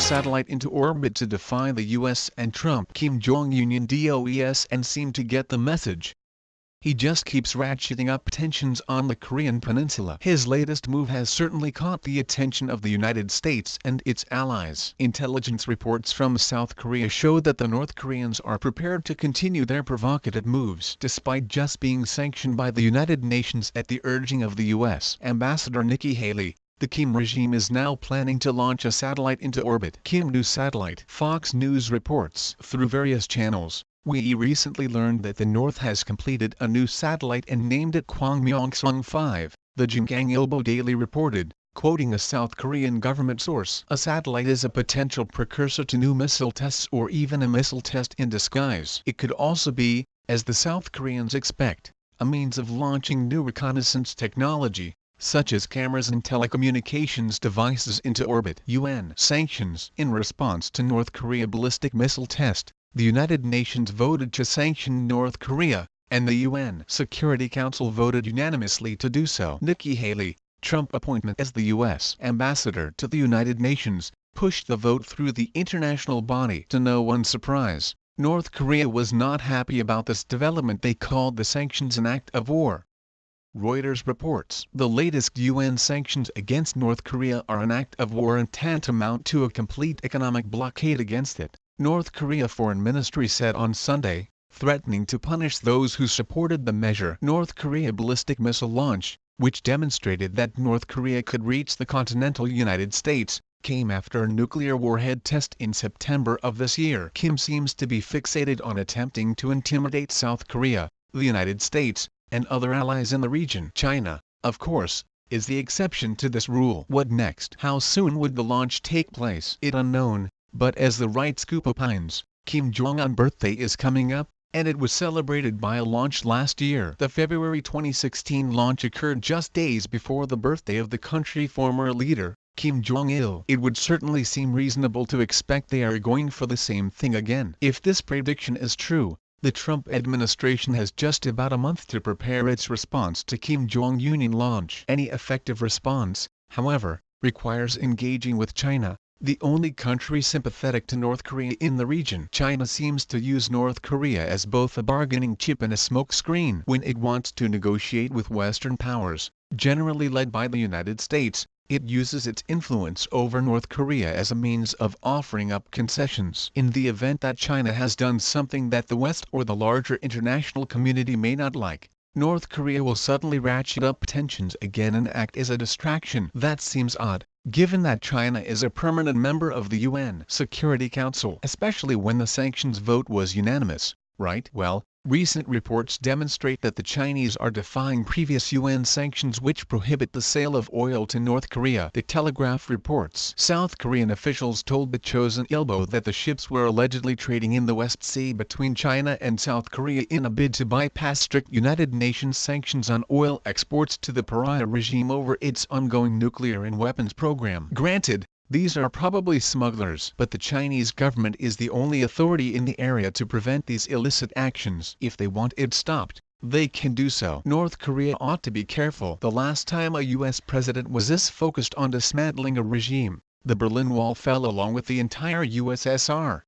satellite into orbit to defy the US and Trump Kim Jong-un DOES and seem to get the message. He just keeps ratcheting up tensions on the Korean peninsula. His latest move has certainly caught the attention of the United States and its allies. Intelligence reports from South Korea show that the North Koreans are prepared to continue their provocative moves despite just being sanctioned by the United Nations at the urging of the U.S. Ambassador Nikki Haley. The Kim regime is now planning to launch a satellite into orbit. Kim new satellite. Fox News reports through various channels. We recently learned that the North has completed a new satellite and named it Kwangmyongsung-5, the Jingang Ilbo Daily reported, quoting a South Korean government source. A satellite is a potential precursor to new missile tests or even a missile test in disguise. It could also be, as the South Koreans expect, a means of launching new reconnaissance technology, such as cameras and telecommunications devices into orbit. UN sanctions. In response to North Korea ballistic missile test, the United Nations voted to sanction North Korea, and the UN Security Council voted unanimously to do so. Nikki Haley, Trump appointment as the U.S. ambassador to the United Nations, pushed the vote through the international body. To no one's surprise, North Korea was not happy about this development. They called the sanctions an act of war. Reuters reports the latest UN sanctions against North Korea are an act of war and tantamount to a complete economic blockade against it, North Korea Foreign Ministry said on Sunday, threatening to punish those who supported the measure. North Korea ballistic missile launch, which demonstrated that North Korea could reach the continental United States, came after a nuclear warhead test in September of this year. Kim seems to be fixated on attempting to intimidate South Korea, the United States, and other allies in the region. China, of course, is the exception to this rule. What next? How soon would the launch take place? It unknown, but as the right scoop opines, Kim Jong-un's birthday is coming up, and it was celebrated by a launch last year. The February 2016 launch occurred just days before the birthday of the country's former leader, Kim Jong-il. It would certainly seem reasonable to expect they are going for the same thing again. If this prediction is true, the Trump administration has just about a month to prepare its response to Kim Jong-un's launch. Any effective response, however, requires engaging with China, the only country sympathetic to North Korea in the region. China seems to use North Korea as both a bargaining chip and a smokescreen when it wants to negotiate with Western powers, generally led by the United States. It uses its influence over North Korea as a means of offering up concessions. In the event that China has done something that the West or the larger international community may not like, North Korea will suddenly ratchet up tensions again and act as a distraction. That seems odd, given that China is a permanent member of the UN Security Council, especially when the sanctions vote was unanimous, right? Well, recent reports demonstrate that the Chinese are defying previous UN sanctions which prohibit the sale of oil to North Korea. The Telegraph reports South Korean officials told the Chosun Ilbo that the ships were allegedly trading in the West Sea between China and South Korea in a bid to bypass strict United Nations sanctions on oil exports to the pariah regime over its ongoing nuclear and weapons program. Granted, these are probably smugglers, but the Chinese government is the only authority in the area to prevent these illicit actions. If they want it stopped, they can do so. North Korea ought to be careful. The last time a U.S. president was this focused on dismantling a regime, the Berlin Wall fell along with the entire USSR.